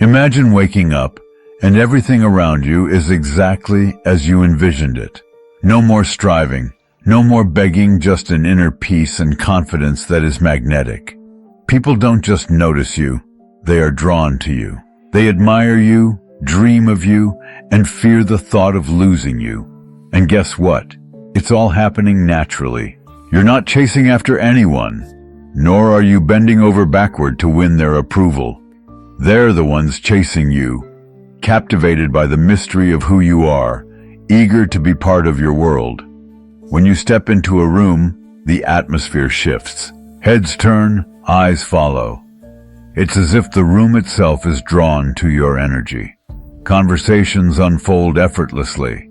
Imagine waking up and everything around you is exactly as you envisioned it. No more striving, no more begging, just an inner peace and confidence that is magnetic. People don't just notice you, they are drawn to you. They admire you, dream of you, and fear the thought of losing you. And guess what? It's all happening naturally. You're not chasing after anyone, nor are you bending over backward to win their approval. They're the ones chasing you, captivated by the mystery of who you are, eager to be part of your world. When you step into a room, the atmosphere shifts. Heads turn, eyes follow. It's as if the room itself is drawn to your energy. Conversations unfold effortlessly,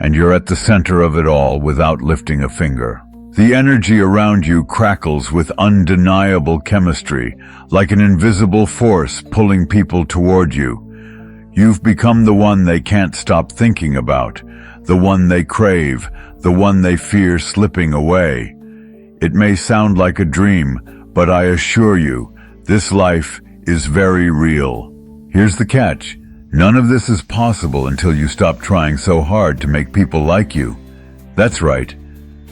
and you're at the center of it all without lifting a finger. The energy around you crackles with undeniable chemistry, like an invisible force pulling people toward you. You've become the one they can't stop thinking about, the one they crave, the one they fear slipping away. It may sound like a dream, but I assure you, this life is very real. Here's the catch. None of this is possible until you stop trying so hard to make people like you. That's right.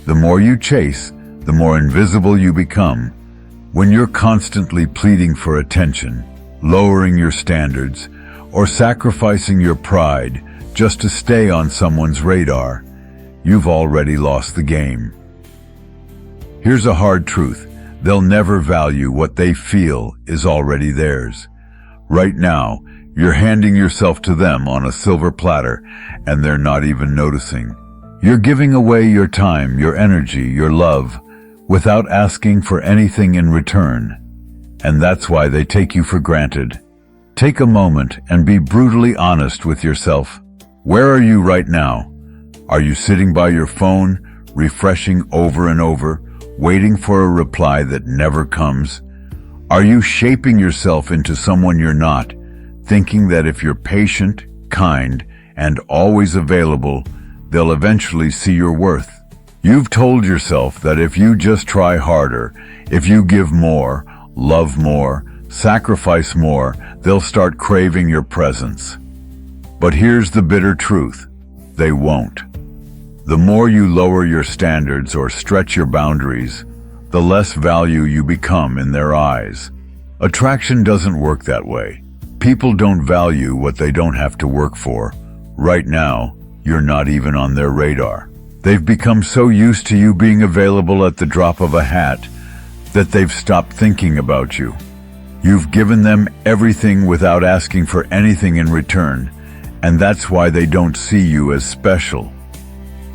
The more you chase, the more invisible you become. When you're constantly pleading for attention, lowering your standards, or sacrificing your pride just to stay on someone's radar, you've already lost the game. Here's a hard truth. They'll never value what they feel is already theirs. Right now, you're handing yourself to them on a silver platter, and they're not even noticing. You're giving away your time, your energy, your love, without asking for anything in return. And that's why they take you for granted. Take a moment and be brutally honest with yourself. Where are you right now? Are you sitting by your phone, refreshing over and over, waiting for a reply that never comes? Are you shaping yourself into someone you're not, thinking that if you're patient, kind, and always available, they'll eventually see your worth? You've told yourself that if you just try harder, if you give more, love more, sacrifice more, they'll start craving your presence. But here's the bitter truth. They won't. The more you lower your standards or stretch your boundaries, the less value you become in their eyes. Attraction doesn't work that way. People don't value what they don't have to work for. Right now, you're not even on their radar. They've become so used to you being available at the drop of a hat that they've stopped thinking about you. You've given them everything without asking for anything in return, and that's why they don't see you as special.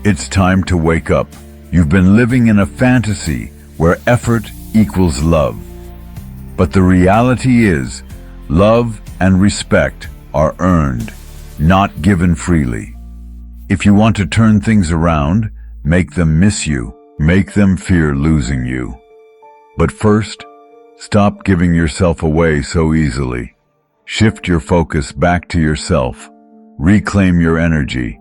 It's time to wake up. You've been living in a fantasy where effort equals love. But the reality is, love and respect are earned, not given freely. If you want to turn things around, make them miss you, make them fear losing you. But first, stop giving yourself away so easily. Shift your focus back to yourself, reclaim your energy,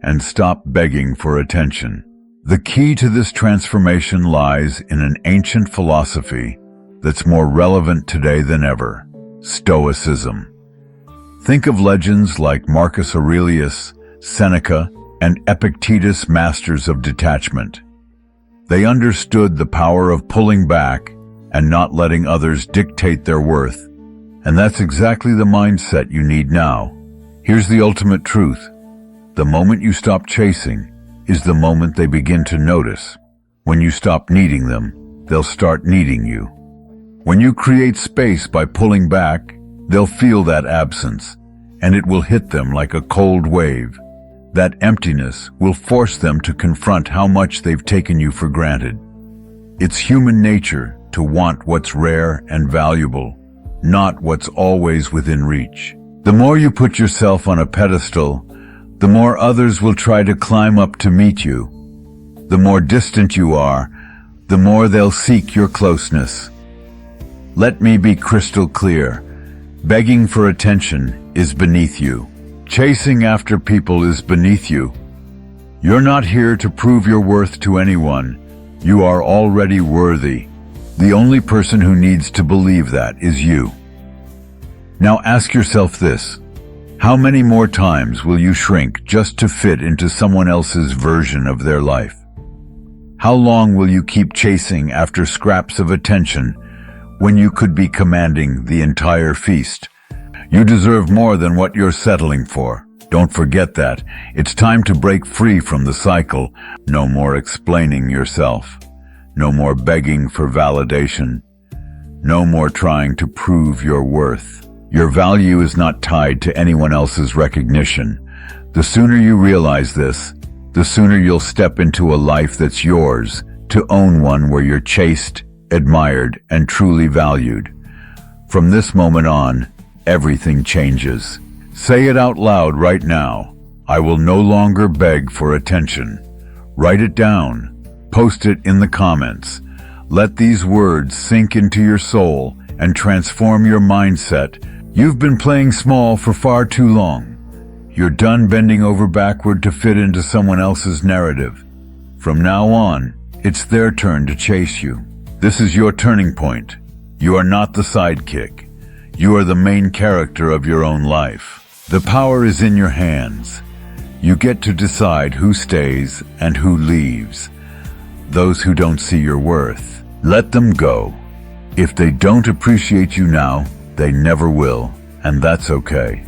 and stop begging for attention. The key to this transformation lies in an ancient philosophy that's more relevant today than ever: Stoicism. Think of legends like Marcus Aurelius, Seneca, and Epictetus, masters of detachment. They understood the power of pulling back and not letting others dictate their worth. And that's exactly the mindset you need now. Here's the ultimate truth. The moment you stop chasing is the moment they begin to notice. When you stop needing them, they'll start needing you. When you create space by pulling back, they'll feel that absence, and it will hit them like a cold wave. That emptiness will force them to confront how much they've taken you for granted. It's human nature to want what's rare and valuable, not what's always within reach. The more you put yourself on a pedestal, the more others will try to climb up to meet you. The more distant you are, the more they'll seek your closeness. Let me be crystal clear. Begging for attention is beneath you. Chasing after people is beneath you. You're not here to prove your worth to anyone. You are already worthy. The only person who needs to believe that is you. Now ask yourself this. How many more times will you shrink just to fit into someone else's version of their life? How long will you keep chasing after scraps of attention when you could be commanding the entire feast? You deserve more than what you're settling for. Don't forget that. It's time to break free from the cycle. No more explaining yourself. No more begging for validation. No more trying to prove your worth. Your value is not tied to anyone else's recognition. The sooner you realize this, the sooner you'll step into a life that's yours, to own one where you're chaste, admired, and truly valued. From this moment on, everything changes. Say it out loud right now. I will no longer beg for attention. Write it down. Post it in the comments. Let these words sink into your soul and transform your mindset. You've been playing small for far too long. You're done bending over backward to fit into someone else's narrative. From now on, it's their turn to chase you. This is your turning point. You are not the sidekick. You are the main character of your own life. The power is in your hands. You get to decide who stays and who leaves. Those who don't see your worth, let them go. If they don't appreciate you now, they never will, and that's okay.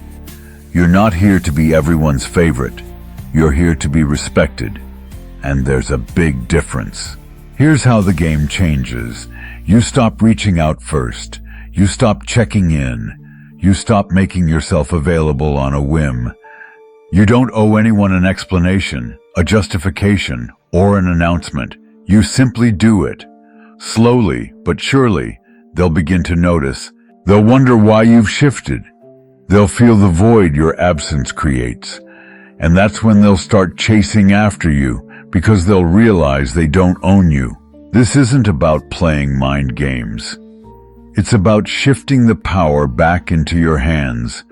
You're not here to be everyone's favorite. You're here to be respected, and there's a big difference. Here's how the game changes. You stop reaching out first. You stop checking in. You stop making yourself available on a whim. You don't owe anyone an explanation, a justification, or an announcement. You simply do it. Slowly, but surely, they'll begin to notice. They'll wonder why you've shifted. They'll feel the void your absence creates. And that's when they'll start chasing after you, because they'll realize they don't own you. This isn't about playing mind games. It's about shifting the power back into your hands.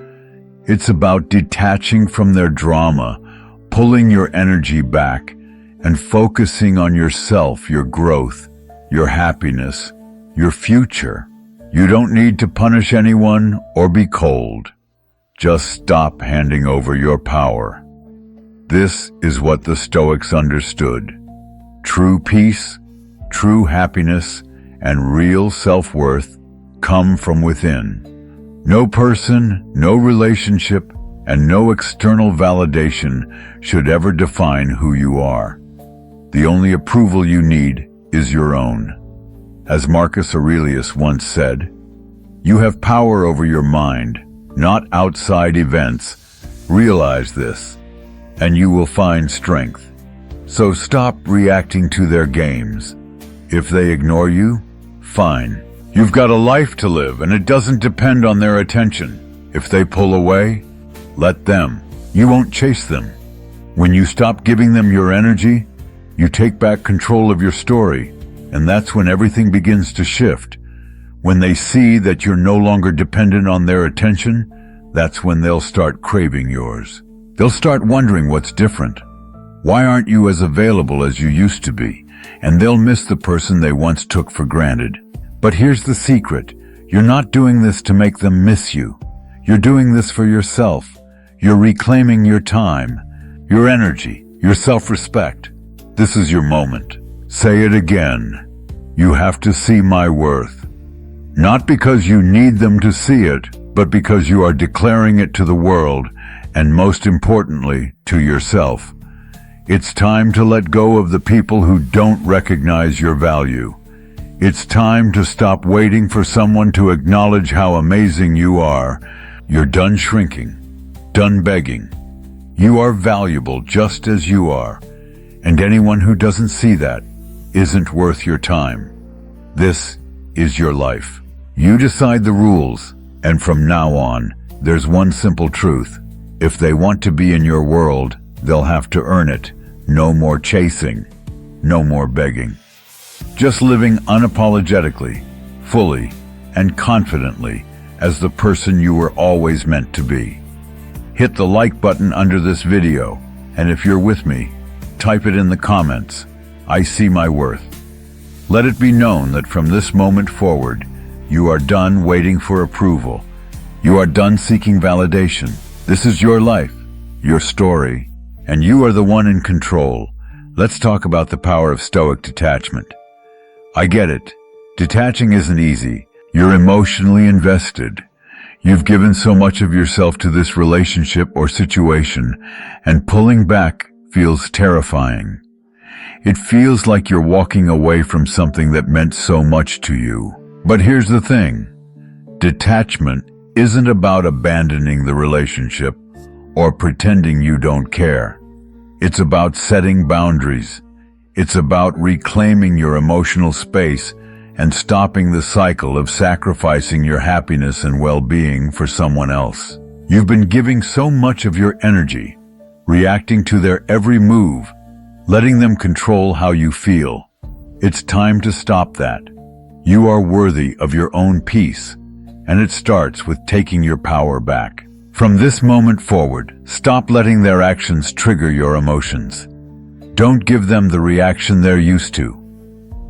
It's about detaching from their drama, pulling your energy back, and focusing on yourself, your growth, your happiness, your future. You don't need to punish anyone or be cold. Just stop handing over your power. This is what the Stoics understood. True peace, true happiness, and real self-worth come from within. No person, no relationship, and no external validation should ever define who you are. The only approval you need is your own. As Marcus Aurelius once said, you have power over your mind, not outside events. Realize this, and you will find strength. So stop reacting to their games. If they ignore you, fine. You've got a life to live, and it doesn't depend on their attention. If they pull away, let them. You won't chase them. When you stop giving them your energy, you take back control of your story, and that's when everything begins to shift. When they see that you're no longer dependent on their attention, that's when they'll start craving yours. They'll start wondering what's different. Why aren't you as available as you used to be? And they'll miss the person they once took for granted. But here's the secret. You're not doing this to make them miss you. You're doing this for yourself. You're reclaiming your time, your energy, your self-respect. This is your moment. Say it again. You have to see my worth. Not because you need them to see it, but because you are declaring it to the world, and most importantly, to yourself. It's time to let go of the people who don't recognize your value. It's time to stop waiting for someone to acknowledge how amazing you are. You're done shrinking, done begging. You are valuable just as you are, and anyone who doesn't see that isn't worth your time. This is your life. You decide the rules, and from now on, there's one simple truth. If they want to be in your world, they'll have to earn it. No more chasing, no more begging. Just living unapologetically, fully, and confidently as the person you were always meant to be. Hit the like button under this video, and if you're with me, type it in the comments. I see my worth. Let it be known that from this moment forward, you are done waiting for approval, You are done seeking validation. This is your life, your story, and you are the one in control. Let's talk about the power of Stoic detachment. I get it. Detaching isn't easy. You're emotionally invested. You've given so much of yourself to this relationship or situation, and pulling back feels terrifying. It feels like you're walking away from something that meant so much to you. But here's the thing. Detachment isn't about abandoning the relationship or pretending you don't care. It's about setting boundaries. It's about reclaiming your emotional space and stopping the cycle of sacrificing your happiness and well-being for someone else. You've been giving so much of your energy, reacting to their every move, letting them control how you feel. It's time to stop that. You are worthy of your own peace, and it starts with taking your power back. From this moment forward, stop letting their actions trigger your emotions. Don't give them the reaction they're used to,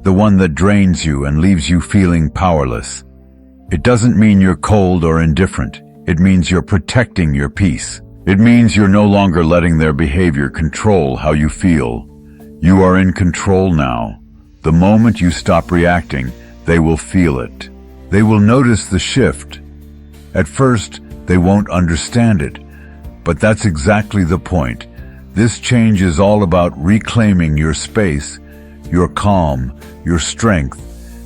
the one that drains you and leaves you feeling powerless. It doesn't mean you're cold or indifferent. It means you're protecting your peace. It means you're no longer letting their behavior control how you feel. You are in control now. The moment you stop reacting, they will feel it. They will notice the shift. At first, they won't understand it, but that's exactly the point. This change is all about reclaiming your space, your calm, your strength.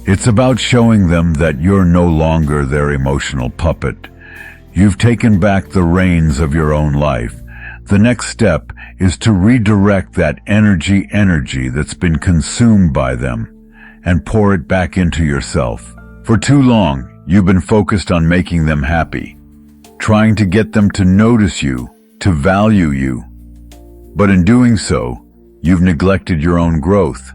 It's about showing them that you're no longer their emotional puppet. You've taken back the reins of your own life. The next step is to redirect that energy that's been consumed by them and pour it back into yourself. For too long, you've been focused on making them happy, trying to get them to notice you, to value you. But in doing so, you've neglected your own growth.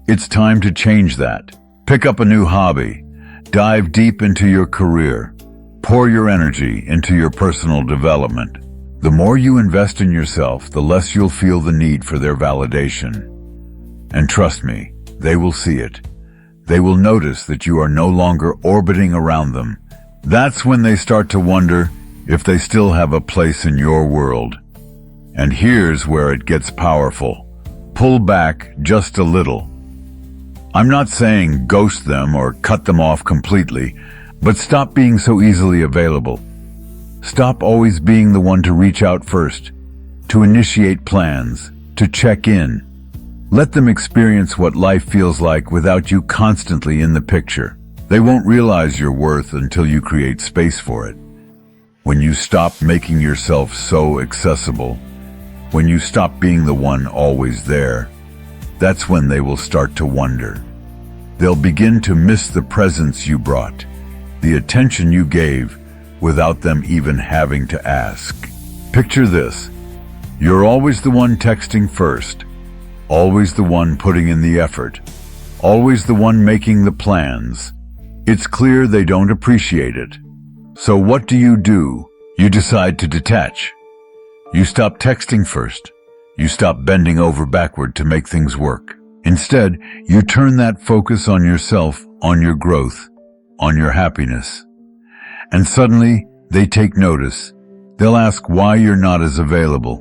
It's time to change that. Pick up a new hobby. Dive deep into your career. Pour your energy into your personal development. The more you invest in yourself, the less you'll feel the need for their validation. And trust me, they will see it. They will notice that you are no longer orbiting around them. That's when they start to wonder if they still have a place in your world. And here's where it gets powerful. Pull back just a little. I'm not saying ghost them or cut them off completely, but stop being so easily available. Stop always being the one to reach out first, to initiate plans, to check in. Let them experience what life feels like without you constantly in the picture. They won't realize your worth until you create space for it. When you stop making yourself so accessible, when you stop being the one always there, that's when they will start to wonder. They'll begin to miss the presence you brought, the attention you gave, without them even having to ask. Picture this. You're always the one texting first, always the one putting in the effort, always the one making the plans. It's clear they don't appreciate it. So what do? You decide to detach. You stop texting first. You stop bending over backward to make things work. Instead, you turn that focus on yourself, on your growth, on your happiness. And suddenly, they take notice. They'll ask why you're not as available,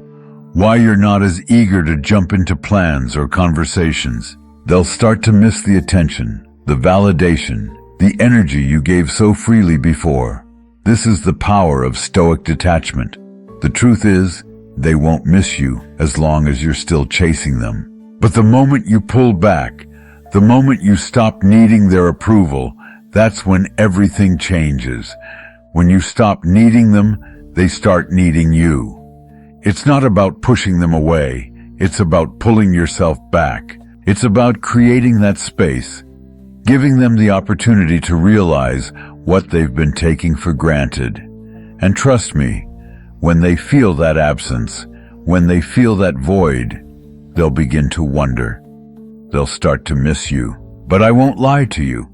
why you're not as eager to jump into plans or conversations. They'll start to miss the attention, the validation, the energy you gave so freely before. This is the power of Stoic detachment. The truth is, they won't miss you as long as you're still chasing them. But the moment you pull back, the moment you stop needing their approval, that's when everything changes. When you stop needing them, they start needing you. It's not about pushing them away. It's about pulling yourself back. It's about creating that space, giving them the opportunity to realize what they've been taking for granted. And trust me, when they feel that absence, when they feel that void, they'll begin to wonder. They'll start to miss you. But I won't lie to you.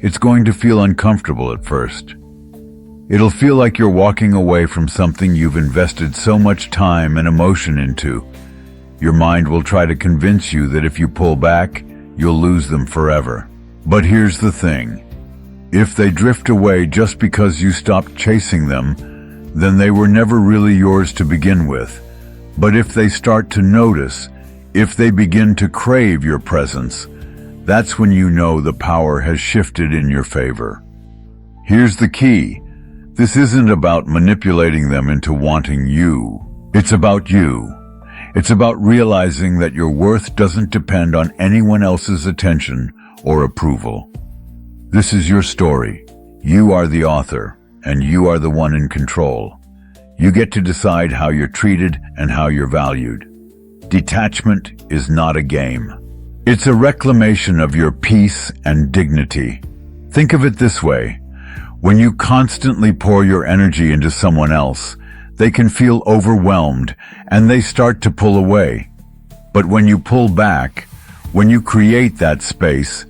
It's going to feel uncomfortable at first. It'll feel like you're walking away from something you've invested so much time and emotion into. Your mind will try to convince you that if you pull back, you'll lose them forever. But here's the thing. If they drift away just because you stopped chasing them, then they were never really yours to begin with. But if they start to notice, if they begin to crave your presence, that's when you know the power has shifted in your favor. Here's the key. This isn't about manipulating them into wanting you. It's about you. It's about realizing that your worth doesn't depend on anyone else's attention or approval. This is your story. You are the author, and you are the one in control. You get to decide how you're treated and how you're valued. Detachment is not a game. It's a reclamation of your peace and dignity. Think of it this way. When you constantly pour your energy into someone else, they can feel overwhelmed and they start to pull away. But when you pull back, when you create that space,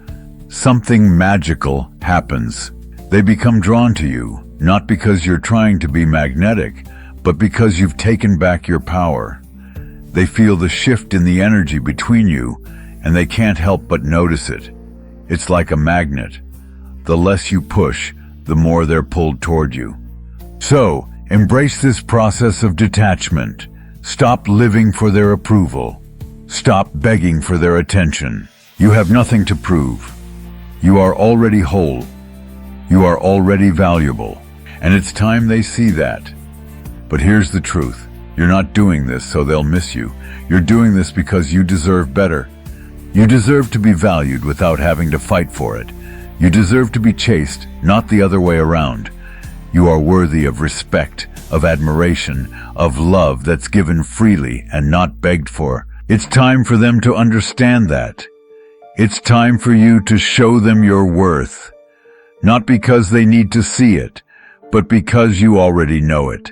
something magical happens. They become drawn to you, not because you're trying to be magnetic, but because you've taken back your power. They feel the shift in the energy between you, and they can't help but notice it. It's like a magnet. The less you push, the more they're pulled toward you. So, embrace this process of detachment. Stop living for their approval. Stop begging for their attention. You have nothing to prove. You are already whole. You are already valuable. And it's time they see that. But here's the truth. You're not doing this so they'll miss you. You're doing this because you deserve better. You deserve to be valued without having to fight for it. You deserve to be chased, not the other way around. You are worthy of respect, of admiration, of love that's given freely and not begged for. It's time for them to understand that. It's time for you to show them your worth. Not because they need to see it, but because you already know it.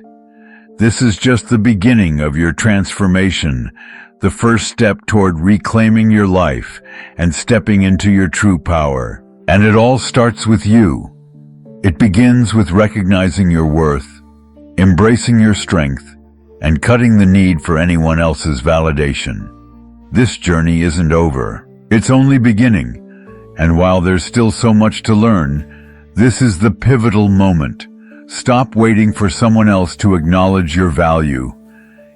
This is just the beginning of your transformation, the first step toward reclaiming your life and stepping into your true power. And it all starts with you. It begins with recognizing your worth, embracing your strength, and cutting the need for anyone else's validation. This journey isn't over. It's only beginning. And while there's still so much to learn, this is the pivotal moment. Stop waiting for someone else to acknowledge your value.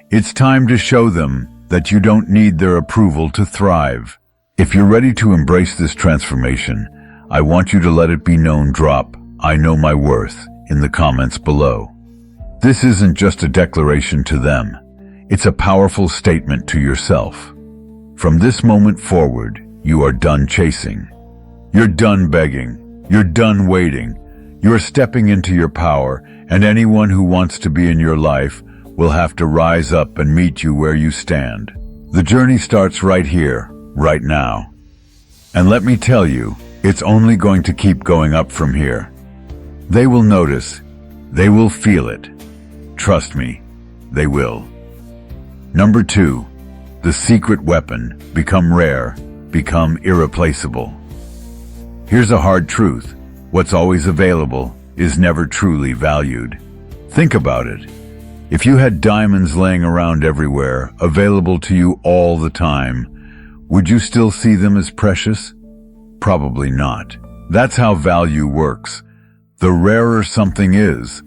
It's time to show them that you don't need their approval to thrive. If you're ready to embrace this transformation, I want you to let it be known. Drop "I know my worth" in the comments below. This isn't just a declaration to them. It's a powerful statement to yourself. From this moment forward, you are done chasing. You're done begging. You're done waiting. You're stepping into your power, and anyone who wants to be in your life will have to rise up and meet you where you stand. The journey starts right here, right now. And let me tell you, it's only going to keep going up from here. They will notice. They will feel it. Trust me, they will. Number 2, the secret weapon. Become rare, become irreplaceable. Here's a hard truth. What's always available is never truly valued. Think about it. If you had diamonds laying around everywhere, available to you all the time, would you still see them as precious? Probably not. That's how value works. The rarer something is,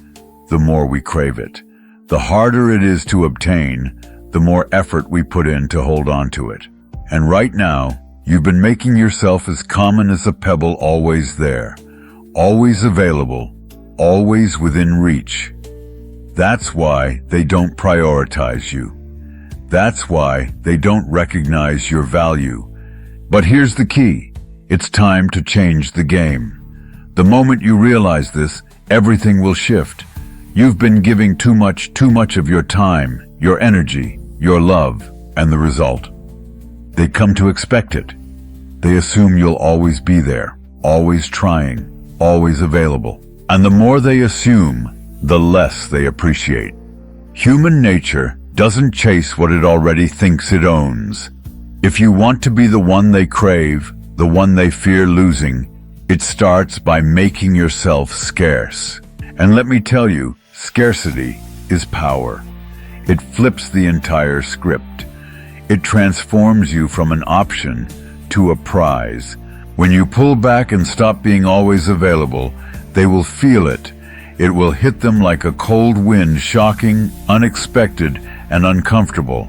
the more we crave it. The harder it is to obtain, the more effort we put in to hold on to it. And right now, you've been making yourself as common as a pebble, always there, always available, always within reach. That's why they don't prioritize you. That's why they don't recognize your value. But here's the key. It's time to change the game. The moment you realize this, everything will shift. You've been giving too much of your time, your energy, your love, and the result. They come to expect it. They assume you'll always be there, always trying, always available. And the more they assume, the less they appreciate. Human nature doesn't chase what it already thinks it owns. If you want to be the one they crave, the one they fear losing, it starts by making yourself scarce. And let me tell you, scarcity is power. It flips the entire script. It transforms you from an option to a prize. When you pull back and stop being always available, they will feel it. It will hit them like a cold wind, shocking, unexpected, and uncomfortable.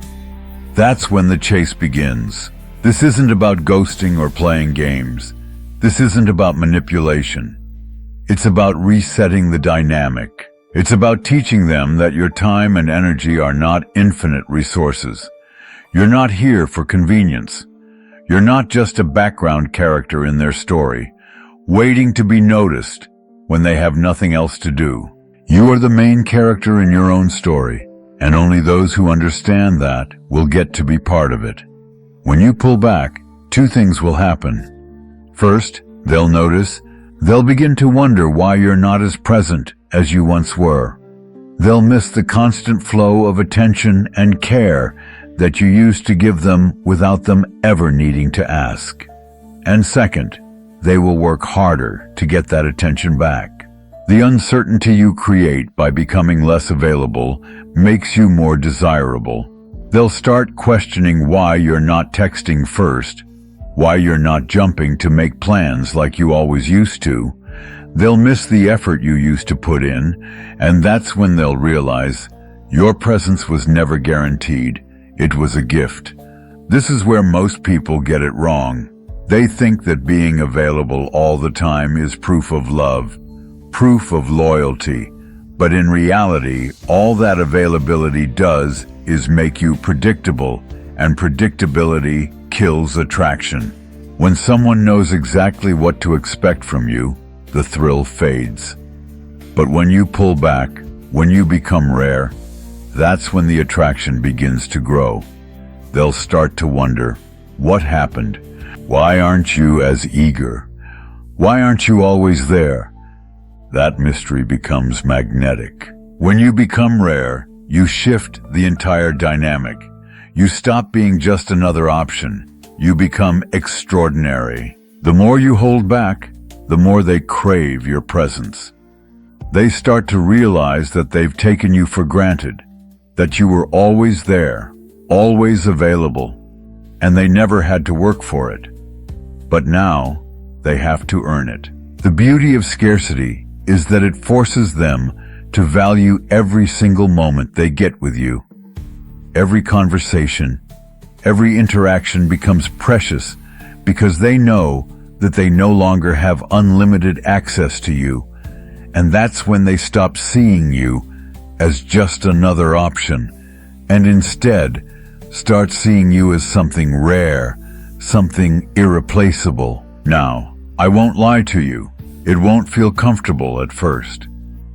That's when the chase begins. This isn't about ghosting or playing games. This isn't about manipulation. It's about resetting the dynamic. It's about teaching them that your time and energy are not infinite resources. You're not here for convenience. You're not just a background character in their story, waiting to be noticed when they have nothing else to do. You are the main character in your own story, and only those who understand that will get to be part of it. When you pull back, two things will happen. First, they'll notice. They'll begin to wonder why you're not as present as you once were. They'll miss the constant flow of attention and care that you used to give them without them ever needing to ask. And second, they will work harder to get that attention back. The uncertainty you create by becoming less available makes you more desirable. They'll start questioning why you're not texting first, why you're not jumping to make plans like you always used to. They'll miss the effort you used to put in, and that's when they'll realize your presence was never guaranteed. It was a gift. This is where most people get it wrong. They think that being available all the time is proof of love, proof of loyalty. But in reality, all that availability does is make you predictable, and predictability kills attraction. When someone knows exactly what to expect from you, the thrill fades. But when you pull back, when you become rare, that's when the attraction begins to grow. They'll start to wonder, what happened? Why aren't you as eager? Why aren't you always there? That mystery becomes magnetic. When you become rare, you shift the entire dynamic. You stop being just another option. You become extraordinary. The more you hold back, the more they crave your presence. They start to realize that they've taken you for granted, that you were always there, always available, and they never had to work for it. But now, they have to earn it. The beauty of scarcity is that it forces them to value every single moment they get with you. Every conversation, every interaction becomes precious because they know that they no longer have unlimited access to you. And that's when they stop seeing you as just another option, and instead start seeing you as something rare, something irreplaceable. Now, I won't lie to you. It won't feel comfortable at first.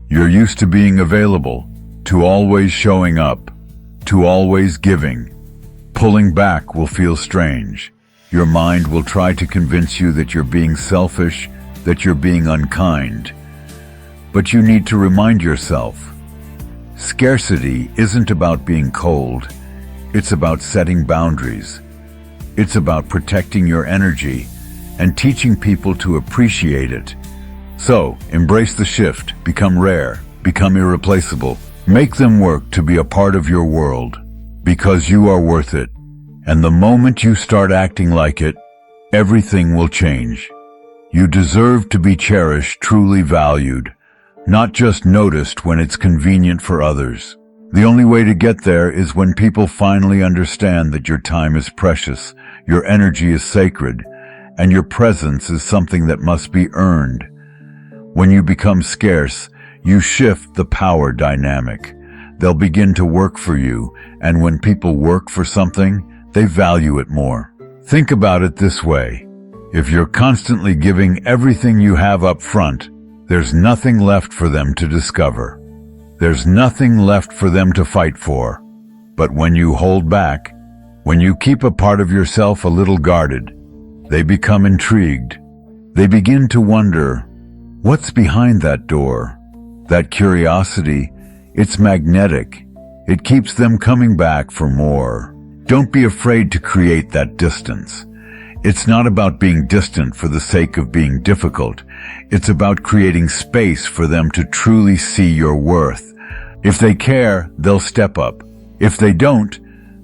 You're used to being available, to always showing up, to always giving. Pulling back will feel strange. Your mind will try to convince you that you're being selfish, that you're being unkind. But you need to remind yourself, scarcity isn't about being cold. It's about setting boundaries. It's about protecting your energy and teaching people to appreciate it. So, embrace the shift, become rare, become irreplaceable. Make them work to be a part of your world, because you are worth it. And the moment you start acting like it, everything will change. You deserve to be cherished, truly valued, not just noticed when it's convenient for others. The only way to get there is when people finally understand that your time is precious, your energy is sacred, and your presence is something that must be earned. When you become scarce, you shift the power dynamic. They'll begin to work for you, and when people work for something, they value it more. Think about it this way. If you're constantly giving everything you have up front, there's nothing left for them to discover. There's nothing left for them to fight for. But when you hold back, when you keep a part of yourself a little guarded, they become intrigued. They begin to wonder, what's behind that door? That curiosity, it's magnetic. It keeps them coming back for more. Don't be afraid to create that distance. It's not about being distant for the sake of being difficult. It's about creating space for them to truly see your worth. If they care, they'll step up. If they don't,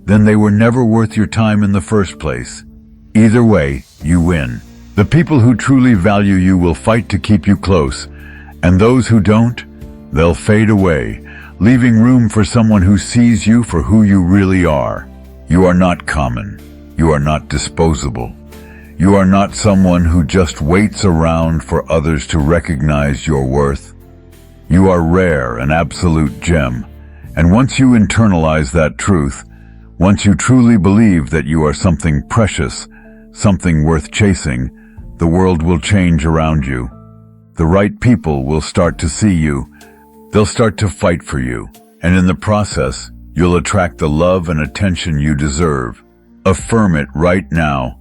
then they were never worth your time in the first place. Either way, you win. The people who truly value you will fight to keep you close, and those who don't, they'll fade away, leaving room for someone who sees you for who you really are. You are not common. You are not disposable. You are not someone who just waits around for others to recognize your worth. You are rare, an absolute gem. And once you internalize that truth, once you truly believe that you are something precious, something worth chasing, the world will change around you. The right people will start to see you. They'll start to fight for you. And in the process, you'll attract the love and attention you deserve. Affirm it right now.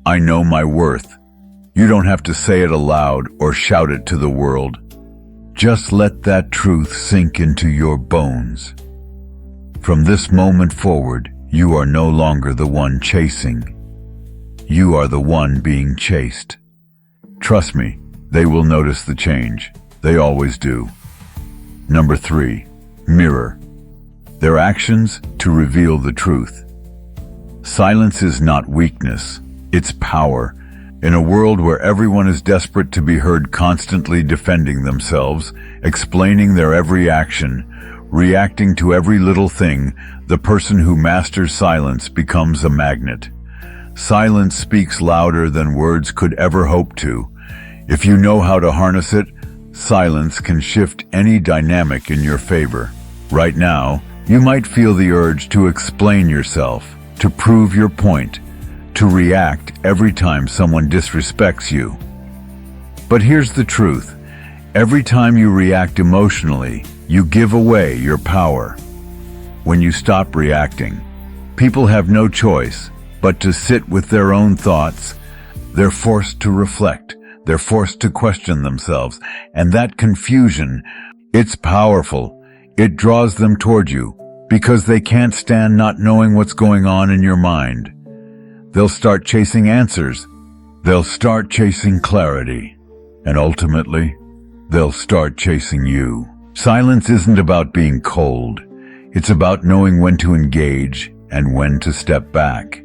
I know my worth. You don't have to say it aloud or shout it to the world. Just let that truth sink into your bones. From this moment forward, you are no longer the one chasing. You are the one being chased. Trust me, they will notice the change. They always do. Number 3, mirror. Their actions to reveal the truth. Silence is not weakness, it's power. In a world where everyone is desperate to be heard, constantly defending themselves, explaining their every action, reacting to every little thing, the person who masters silence becomes a magnet. Silence speaks louder than words could ever hope to. If you know how to harness it, silence can shift any dynamic in your favor. Right now, you might feel the urge to explain yourself, to prove your point, to react every time someone disrespects you. But here's the truth. Every time you react emotionally, you give away your power. When you stop reacting, people have no choice but to sit with their own thoughts. They're forced to reflect. They're forced to question themselves. And that confusion, it's powerful. It draws them toward you because they can't stand not knowing what's going on in your mind. They'll start chasing answers. They'll start chasing clarity. And ultimately, they'll start chasing you. Silence isn't about being cold. It's about knowing when to engage and when to step back.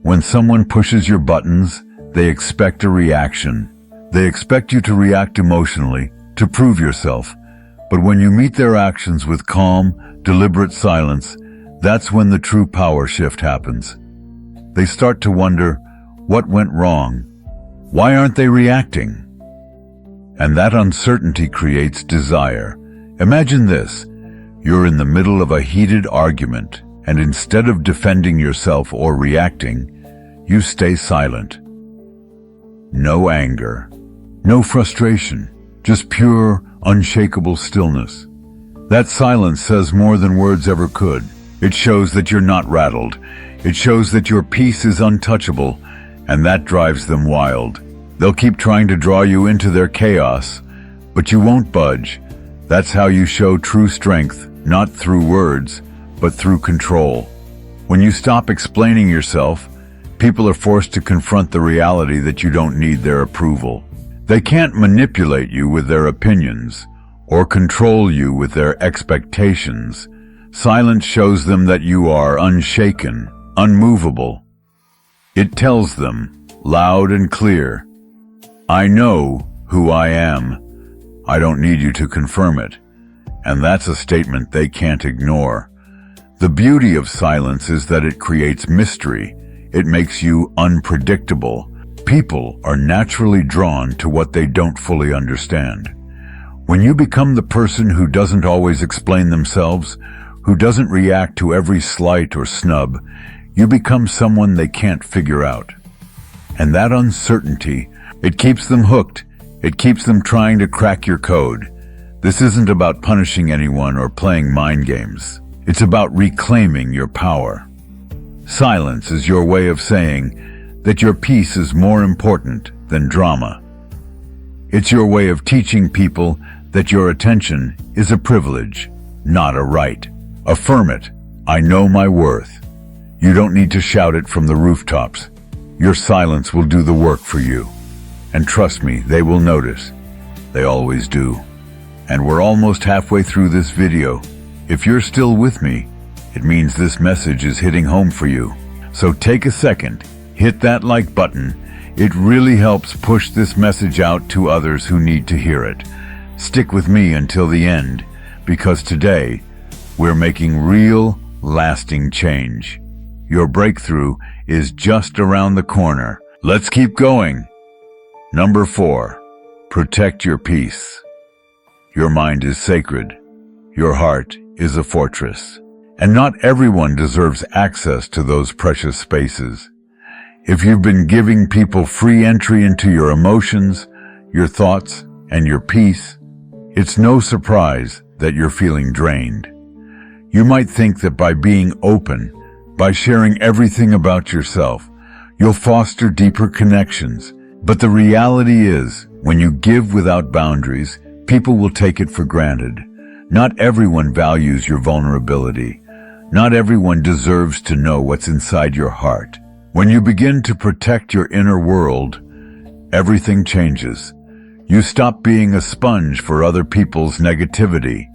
When someone pushes your buttons, they expect a reaction. They expect you to react emotionally, to prove yourself. But when you meet their actions with calm, deliberate silence, that's when the true power shift happens. They start to wonder, what went wrong? Why aren't they reacting? And that uncertainty creates desire. Imagine this. You're in the middle of a heated argument, and instead of defending yourself or reacting, you stay silent. No anger, no frustration, just pure, unshakable stillness. That silence says more than words ever could. It shows that you're not rattled. It shows that your peace is untouchable, and that drives them wild. They'll keep trying to draw you into their chaos, but you won't budge. That's how you show true strength, not through words, but through control. When you stop explaining yourself, people are forced to confront the reality that you don't need their approval. They can't manipulate you with their opinions or control you with their expectations. Silence shows them that you are unshaken, unmovable. It tells them, loud and clear, I know who I am. I don't need you to confirm it. And that's a statement they can't ignore. The beauty of silence is that it creates mystery. It makes you unpredictable. People are naturally drawn to what they don't fully understand. When you become the person who doesn't always explain themselves, who doesn't react to every slight or snub, you become someone they can't figure out. And that uncertainty, it keeps them hooked. It keeps them trying to crack your code. This isn't about punishing anyone or playing mind games. It's about reclaiming your power. Silence is your way of saying that your peace is more important than drama. It's your way of teaching people that your attention is a privilege, not a right. Affirm it. I know my worth. You don't need to shout it from the rooftops. Your silence will do the work for you. And trust me, they will notice. They always do. And we're almost halfway through this video. If you're still with me, it means this message is hitting home for you. So take a second, hit that like button, It really helps push this message out to others who need to hear it. Stick with me until the end, because today we're making real, lasting change. Your breakthrough is just around the corner. Let's keep going. Number 4, protect your peace. Your mind is sacred. Your heart is a fortress. And not everyone deserves access to those precious spaces. If you've been giving people free entry into your emotions, your thoughts, and your peace, it's no surprise that you're feeling drained. You might think that by being open, by sharing everything about yourself, you'll foster deeper connections. But the reality is, when you give without boundaries, people will take it for granted. Not everyone values your vulnerability. Not everyone deserves to know what's inside your heart. When you begin to protect your inner world, everything changes. You stop being a sponge for other people's negativity.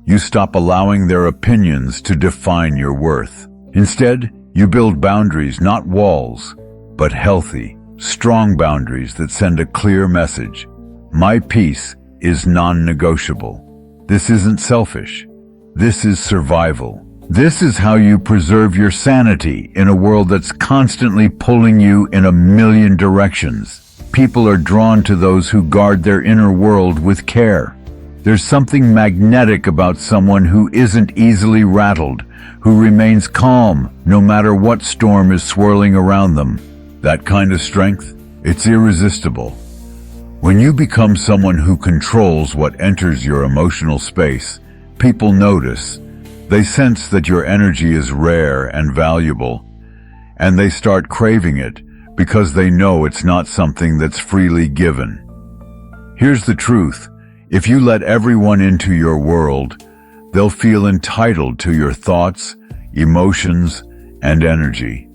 You stop allowing their opinions to define your worth. Instead, you build boundaries, not walls, but healthy, strong boundaries that send a clear message. My peace is non-negotiable. This isn't selfish. This is survival. This is how you preserve your sanity in a world that's constantly pulling you in a million directions. People are drawn to those who guard their inner world with care. There's something magnetic about someone who isn't easily rattled, who remains calm no matter what storm is swirling around them. That kind of strength, it's irresistible. When you become someone who controls what enters your emotional space, people notice. They sense that your energy is rare and valuable, and they start craving it because they know it's not something that's freely given. Here's the truth. If you let everyone into your world, they'll feel entitled to your thoughts, emotions, and energy.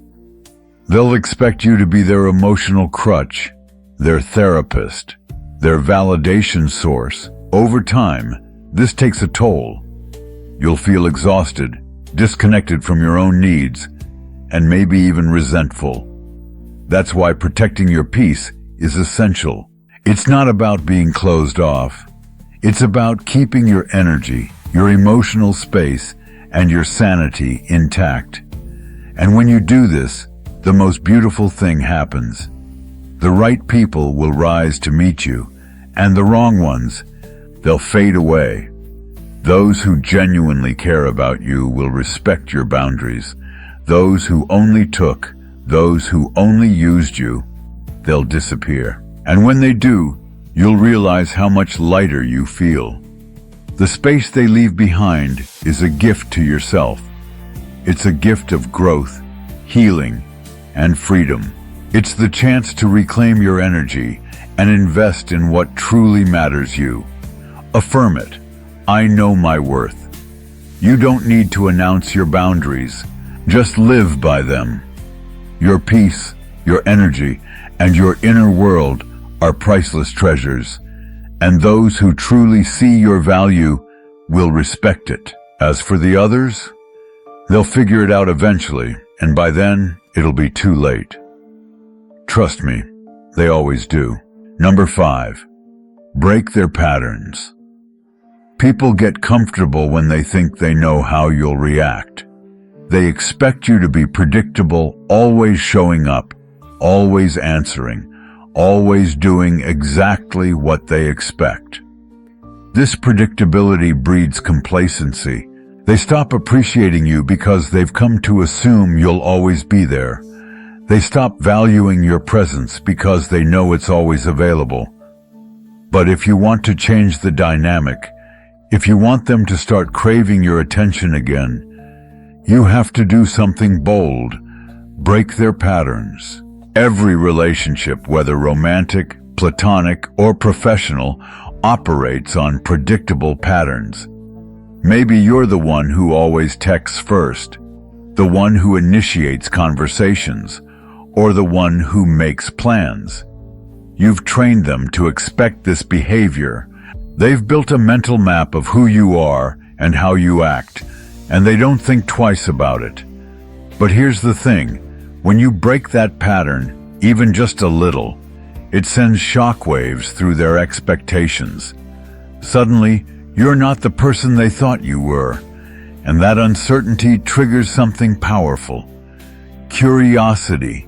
They'll expect you to be their emotional crutch, their therapist, their validation source. Over time, this takes a toll. You'll feel exhausted, disconnected from your own needs, and maybe even resentful. That's why protecting your peace is essential. It's not about being closed off. It's about keeping your energy, your emotional space, and your sanity intact. And when you do this, the most beautiful thing happens. The right people will rise to meet you, and the wrong ones, they'll fade away. Those who genuinely care about you will respect your boundaries. Those who only took, those who only used you, they'll disappear. And when they do, you'll realize how much lighter you feel. The space they leave behind is a gift to yourself. It's a gift of growth, healing, and freedom. It's the chance to reclaim your energy and invest in what truly matters you. Affirm it. I know my worth. You don't need to announce your boundaries. Just live by them. Your peace, your energy, and your inner world are priceless treasures, and those who truly see your value will respect it. As for the others, they'll figure it out eventually, and by then, it'll be too late. Trust me, they always do. Number 5, break their patterns. People get comfortable when they think they know how you'll react. They expect you to be predictable, always showing up, always answering, always doing exactly what they expect. This predictability breeds complacency. They stop appreciating you because they've come to assume you'll always be there. They stop valuing your presence because they know it's always available. But if you want to change the dynamic, if you want them to start craving your attention again, you have to do something bold. Break their patterns. Every relationship, whether romantic, platonic, or professional, operates on predictable patterns. Maybe you're the one who always texts first, the one who initiates conversations, or the one who makes plans. You've trained them to expect this behavior. They've built a mental map of who you are and how you act, and they don't think twice about it. But here's the thing, when you break that pattern, even just a little, it sends shockwaves through their expectations. Suddenly, you're not the person they thought you were, and that uncertainty triggers something powerful. Curiosity.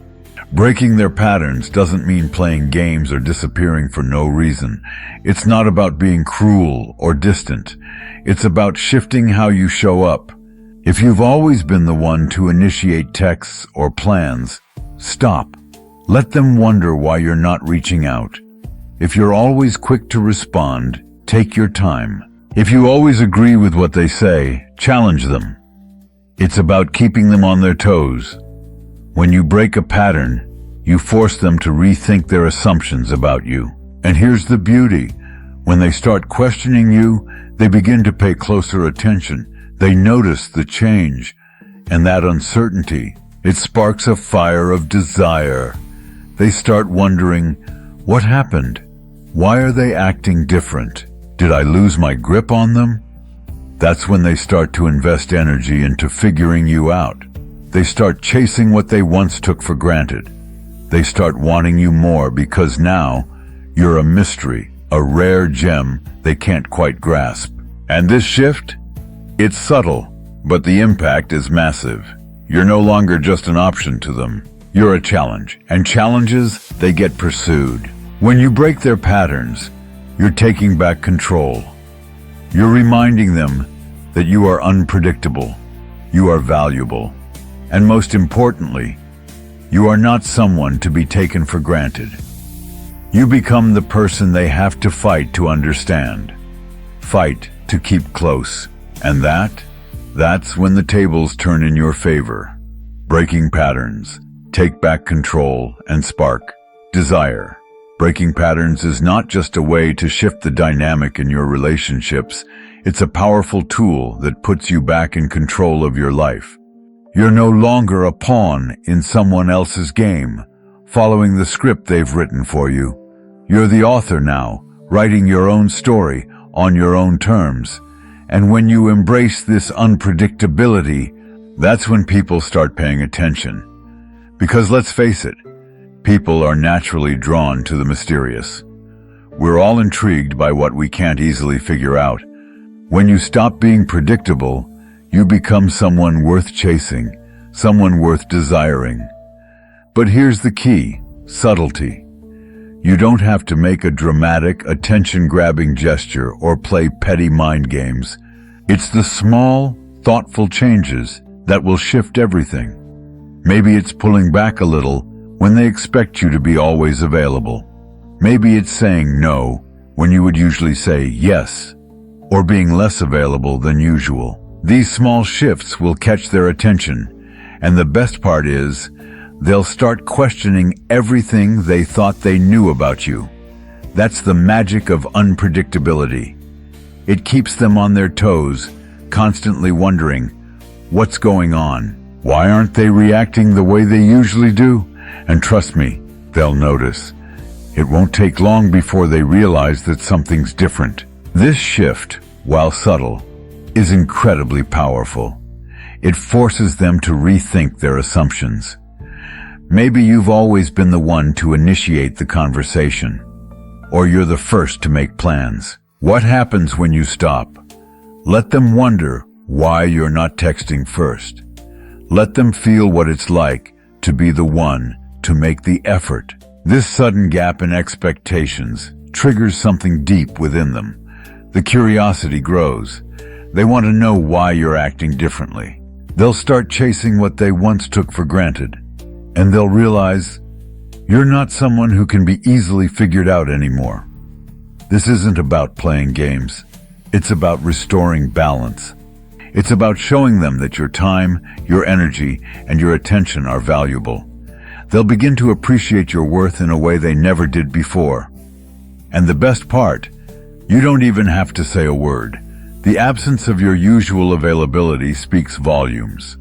Breaking their patterns doesn't mean playing games or disappearing for no reason. It's not about being cruel or distant. It's about shifting how you show up. If you've always been the one to initiate texts or plans, stop. Let them wonder why you're not reaching out. If you're always quick to respond, take your time. If you always agree with what they say, challenge them. It's about keeping them on their toes. When you break a pattern, you force them to rethink their assumptions about you. And here's the beauty. When they start questioning you, they begin to pay closer attention. They notice the change. And that uncertainty, it sparks a fire of desire. They start wondering, what happened? Why are they acting different? Did I lose my grip on them? That's when they start to invest energy into figuring you out. They start chasing what they once took for granted. They start wanting you more because now you're a mystery, a rare gem they can't quite grasp. And this shift? It's subtle, but the impact is massive. You're no longer just an option to them. You're a challenge, and challenges, they get pursued. When you break their patterns, you're taking back control. You're reminding them that you are unpredictable, you are valuable, and most importantly, you are not someone to be taken for granted. You become the person they have to fight to understand, fight to keep close, and that's when the tables turn in your favor. Breaking patterns, take back control, and spark desire. Breaking patterns is not just a way to shift the dynamic in your relationships, it's a powerful tool that puts you back in control of your life. You're no longer a pawn in someone else's game, following the script they've written for you. You're the author now, writing your own story on your own terms. And when you embrace this unpredictability, that's when people start paying attention. Because let's face it, people are naturally drawn to the mysterious. We're all intrigued by what we can't easily figure out. When you stop being predictable, you become someone worth chasing, someone worth desiring. But here's the key, subtlety. You don't have to make a dramatic, attention-grabbing gesture or play petty mind games. It's the small, thoughtful changes that will shift everything. Maybe it's pulling back a little when they expect you to be always available. Maybe it's saying no when you would usually say yes, or being less available than usual. These small shifts will catch their attention, and the best part is, they'll start questioning everything they thought they knew about you. That's the magic of unpredictability. It keeps them on their toes, constantly wondering, what's going on? Why aren't they reacting the way they usually do? And trust me, they'll notice. It won't take long before they realize that something's different. This shift, while subtle, is incredibly powerful. It forces them to rethink their assumptions. Maybe you've always been the one to initiate the conversation, or you're the first to make plans. What happens when you stop? Let them wonder why you're not texting first. Let them feel what it's like to be the one to make the effort. This sudden gap in expectations triggers something deep within them. The curiosity grows. They want to know why you're acting differently. They'll start chasing what they once took for granted, and they'll realize you're not someone who can be easily figured out anymore. This isn't about playing games. It's about restoring balance. It's about showing them that your time, your energy, and your attention are valuable. They'll begin to appreciate your worth in a way they never did before. And the best part, you don't even have to say a word. The absence of your usual availability speaks volumes.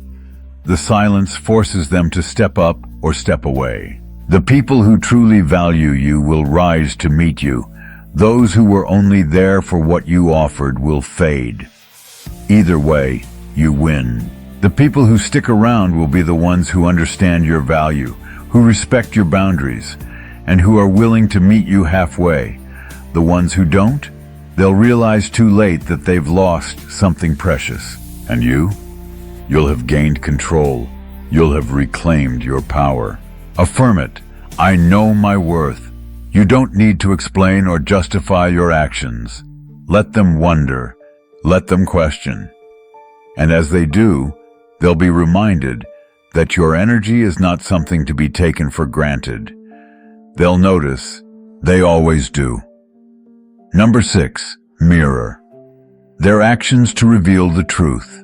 The silence forces them to step up or step away. The people who truly value you will rise to meet you. Those who were only there for what you offered will fade. Either way, you win. The people who stick around will be the ones who understand your value, who respect your boundaries, and who are willing to meet you halfway. The ones who don't, they'll realize too late that they've lost something precious. And you'll have gained control. You'll have reclaimed your power. Affirm it. I know my worth. You don't need to explain or justify your actions. Let them wonder. Let them question. And as they do, they'll be reminded that your energy is not something to be taken for granted. They'll notice. They always do. Number 6, mirror. Their actions to reveal the truth.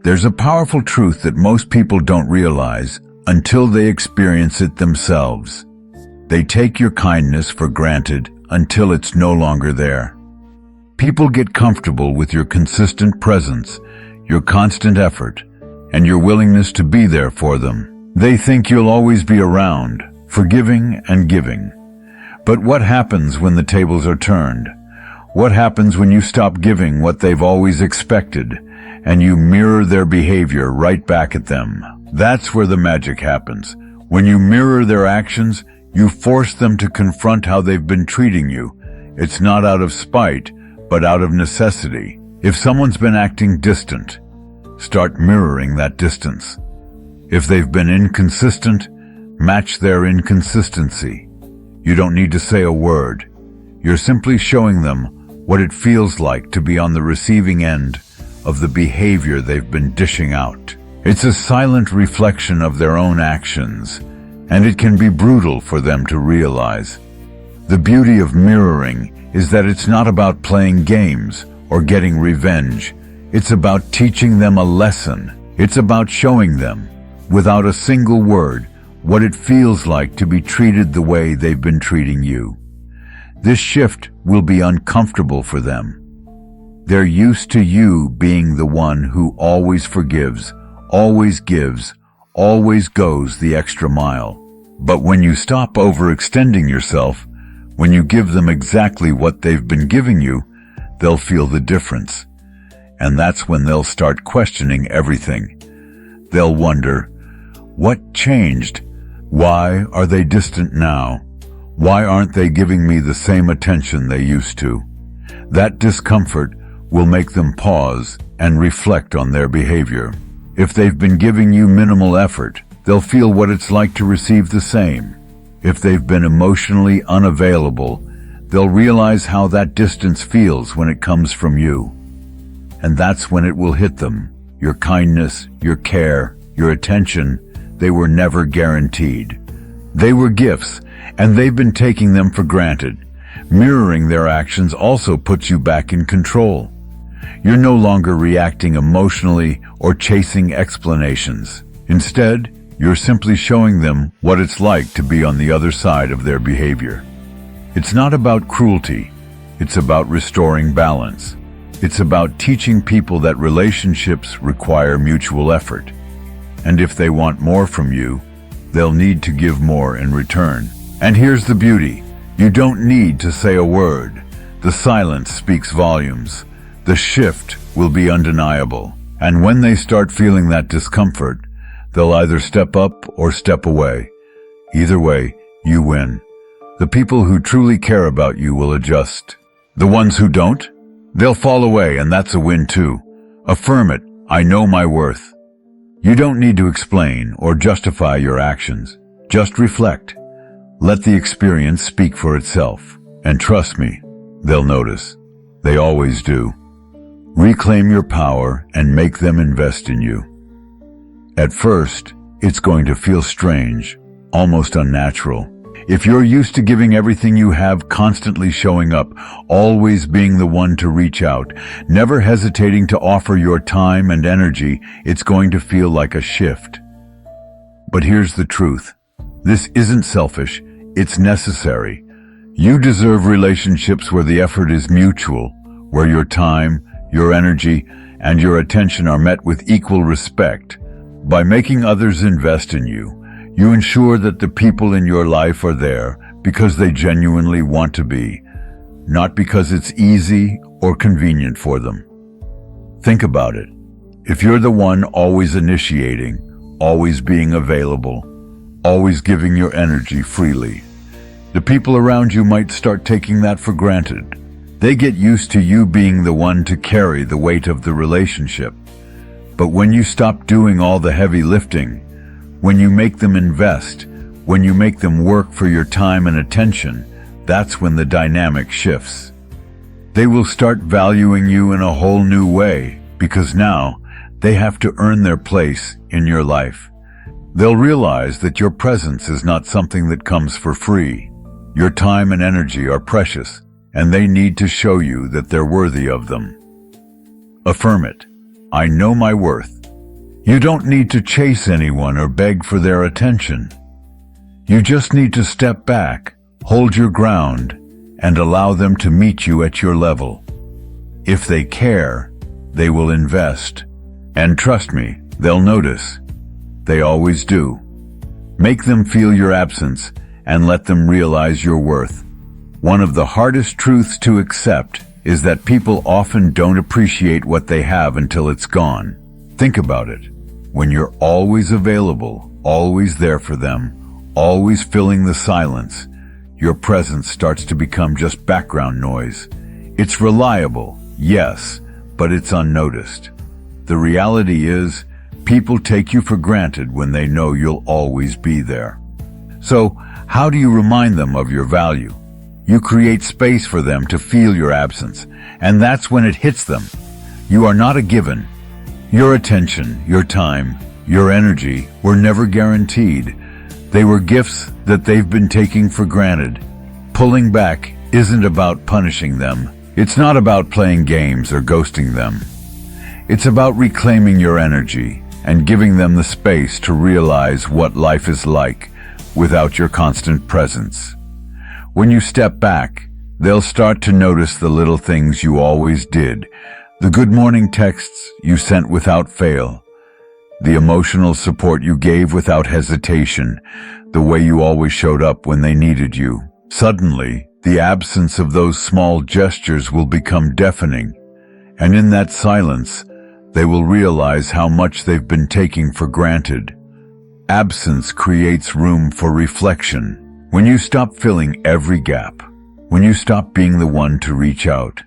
There's a powerful truth that most people don't realize until they experience it themselves. They take your kindness for granted until it's no longer there. People get comfortable with your consistent presence, your constant effort, and your willingness to be there for them. They think you'll always be around, forgiving and giving. But what happens when the tables are turned? What happens when you stop giving what they've always expected, and you mirror their behavior right back at them? That's where the magic happens. When you mirror their actions, you force them to confront how they've been treating you. It's not out of spite, but out of necessity. If someone's been acting distant, start mirroring that distance. If they've been inconsistent, match their inconsistency. You don't need to say a word. You're simply showing them what it feels like to be on the receiving end of the behavior they've been dishing out. It's a silent reflection of their own actions, and it can be brutal for them to realize. The beauty of mirroring is that it's not about playing games or getting revenge. It's about teaching them a lesson. It's about showing them, without a single word, what it feels like to be treated the way they've been treating you. This shift will be uncomfortable for them. They're used to you being the one who always forgives, always gives, always goes the extra mile. But when you stop overextending yourself, when you give them exactly what they've been giving you, they'll feel the difference. And that's when they'll start questioning everything. They'll wonder, what changed? Why are they distant now? Why aren't they giving me the same attention they used to? That discomfort will make them pause and reflect on their behavior. If they've been giving you minimal effort, they'll feel what it's like to receive the same. If they've been emotionally unavailable, they'll realize how that distance feels when it comes from you. And that's when it will hit them. Your kindness, your care, your attention, they were never guaranteed. They were gifts, and they've been taking them for granted. Mirroring their actions also puts you back in control. You're no longer reacting emotionally or chasing explanations. Instead, you're simply showing them what it's like to be on the other side of their behavior. It's not about cruelty. It's about restoring balance. It's about teaching people that relationships require mutual effort. And if they want more from you, they'll need to give more in return. And here's the beauty. You don't need to say a word. The silence speaks volumes. The shift will be undeniable. And when they start feeling that discomfort, they'll either step up or step away. Either way, you win. The people who truly care about you will adjust. The ones who don't, they'll fall away, and that's a win too. Affirm it. I know my worth. You don't need to explain or justify your actions. Just reflect. Let the experience speak for itself. And trust me, they'll notice. They always do. Reclaim your power and make them invest in you. At first, it's going to feel strange, almost unnatural. If you're used to giving everything you have, constantly showing up, always being the one to reach out, never hesitating to offer your time and energy, it's going to feel like a shift. But here's the truth. This isn't selfish, it's necessary. You deserve relationships where the effort is mutual, where your time, your energy, and your attention are met with equal respect. By making others invest in you, you ensure that the people in your life are there because they genuinely want to be, not because it's easy or convenient for them. Think about it. If you're the one always initiating, always being available, always giving your energy freely. The people around you might start taking that for granted. They get used to you being the one to carry the weight of the relationship. But when you stop doing all the heavy lifting, when you make them invest, when you make them work for your time and attention, that's when the dynamic shifts. They will start valuing you in a whole new way, because now they have to earn their place in your life. They'll realize that your presence is not something that comes for free. Your time and energy are precious, and they need to show you that they're worthy of them. Affirm it. I know my worth. You don't need to chase anyone or beg for their attention. You just need to step back, hold your ground, and allow them to meet you at your level. If they care, they will invest. And trust me, they'll notice. They always do. Make them feel your absence and let them realize your worth. One of the hardest truths to accept is that people often don't appreciate what they have until it's gone. Think about it. When you're always available, always there for them, always filling the silence, your presence starts to become just background noise. It's reliable, yes, but it's unnoticed. The reality is, people take you for granted when they know you'll always be there. So, how do you remind them of your value? You create space for them to feel your absence, and that's when it hits them. You are not a given. Your attention, your time, your energy were never guaranteed. They were gifts that they've been taking for granted. Pulling back isn't about punishing them. It's not about playing games or ghosting them. It's about reclaiming your energy and giving them the space to realize what life is like without your constant presence. When you step back, they'll start to notice the little things you always did, the good morning texts you sent without fail, the emotional support you gave without hesitation, the way you always showed up when they needed you. Suddenly, the absence of those small gestures will become deafening, and in that silence, they will realize how much they've been taking for granted. Absence creates room for reflection. When you stop filling every gap, when you stop being the one to reach out,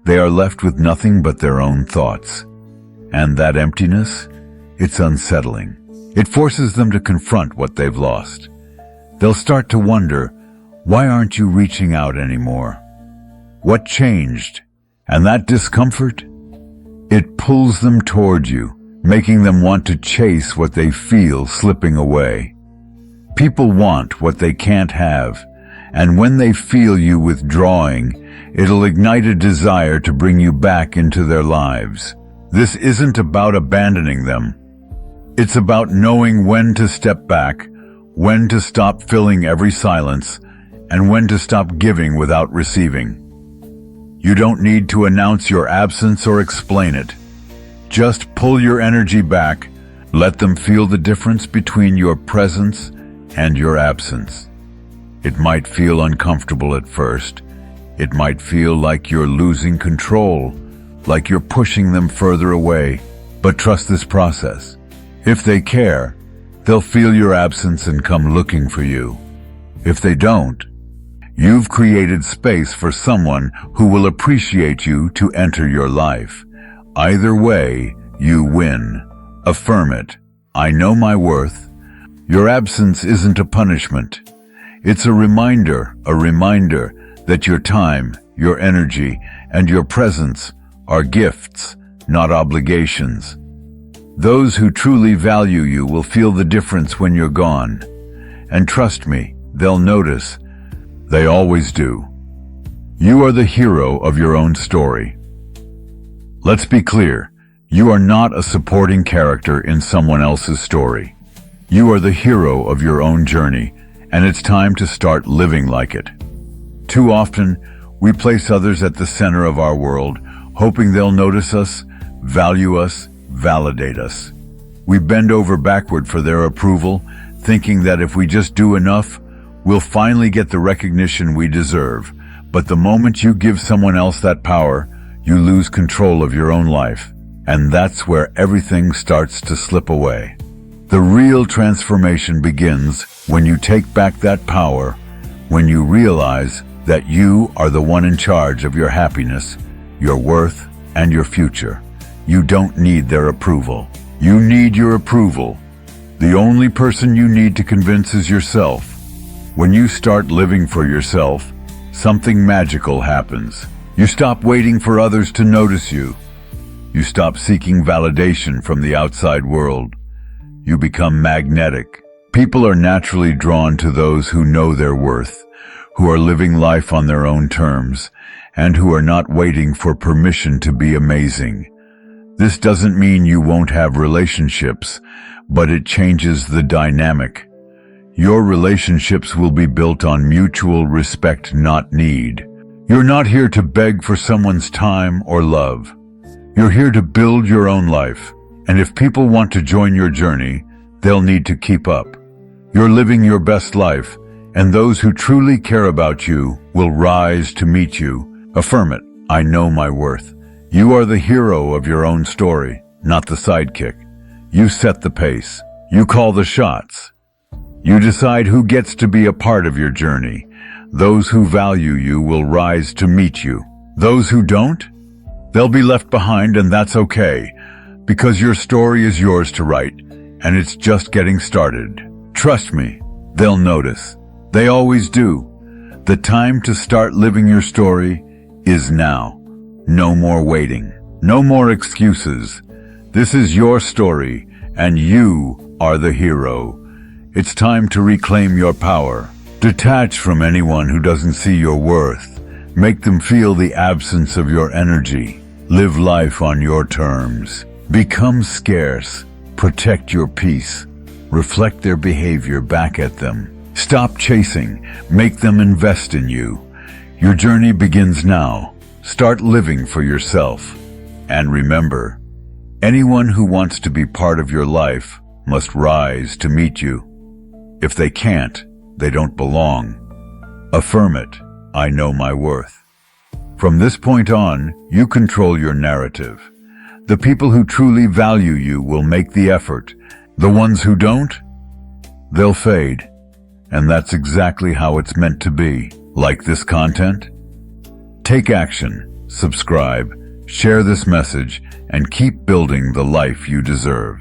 they are left with nothing but their own thoughts. And that emptiness? It's unsettling. It forces them to confront what they've lost. They'll start to wonder, why aren't you reaching out anymore? What changed? And that discomfort? It pulls them toward you, making them want to chase what they feel slipping away. People want what they can't have, and when they feel you withdrawing, it'll ignite a desire to bring you back into their lives. This isn't about abandoning them. It's about knowing when to step back, when to stop filling every silence, and when to stop giving without receiving. You don't need to announce your absence or explain it. Just pull your energy back, let them feel the difference between your presence and your absence. It might feel uncomfortable at first. It might feel like you're losing control, like you're pushing them further away, but trust this process. If they care, they'll feel your absence and come looking for you. If they don't, you've created space for someone who will appreciate you to enter your life. Either way, you win. Affirm it. I know my worth. Your absence isn't a punishment. It's a reminder that your time, your energy, and your presence are gifts, not obligations. Those who truly value you will feel the difference when you're gone. And trust me, they'll notice. They always do. You are the hero of your own story. Let's be clear, you are not a supporting character in someone else's story. You are the hero of your own journey, and it's time to start living like it. Too often, we place others at the center of our world, hoping they'll notice us, value us, validate us. We bend over backward for their approval, thinking that if we just do enough, we'll finally get the recognition we deserve. But the moment you give someone else that power, you lose control of your own life. And that's where everything starts to slip away. The real transformation begins when you take back that power, when you realize that you are the one in charge of your happiness, your worth, and your future. You don't need their approval. You need your approval. The only person you need to convince is yourself. When you start living for yourself, something magical happens. You stop waiting for others to notice you. You stop seeking validation from the outside world. You become magnetic. People are naturally drawn to those who know their worth, who are living life on their own terms, and who are not waiting for permission to be amazing. This doesn't mean you won't have relationships, but it changes the dynamic. Your relationships will be built on mutual respect, not need. You're not here to beg for someone's time or love. You're here to build your own life, and if people want to join your journey, they'll need to keep up. You're living your best life, and those who truly care about you will rise to meet you. Affirm it. I know my worth. You are the hero of your own story, not the sidekick. You set the pace. You call the shots. You decide who gets to be a part of your journey. Those who value you will rise to meet you. Those who don't, they'll be left behind, and that's okay, because your story is yours to write, and it's just getting started. Trust me, they'll notice. They always do. The time to start living your story is now. No more waiting. No more excuses. This is your story, and you are the hero. It's time to reclaim your power. Detach from anyone who doesn't see your worth. Make them feel the absence of your energy. Live life on your terms. Become scarce. Protect your peace. Reflect their behavior back at them. Stop chasing. Make them invest in you. Your journey begins now. Start living for yourself. And remember, anyone who wants to be part of your life must rise to meet you. If they can't, they don't belong. Affirm it. I know my worth. From this point on, you control your narrative. The people who truly value you will make the effort. The ones who don't, they'll fade. And that's exactly how it's meant to be. Like this content? Take action, subscribe, share this message, and keep building the life you deserve.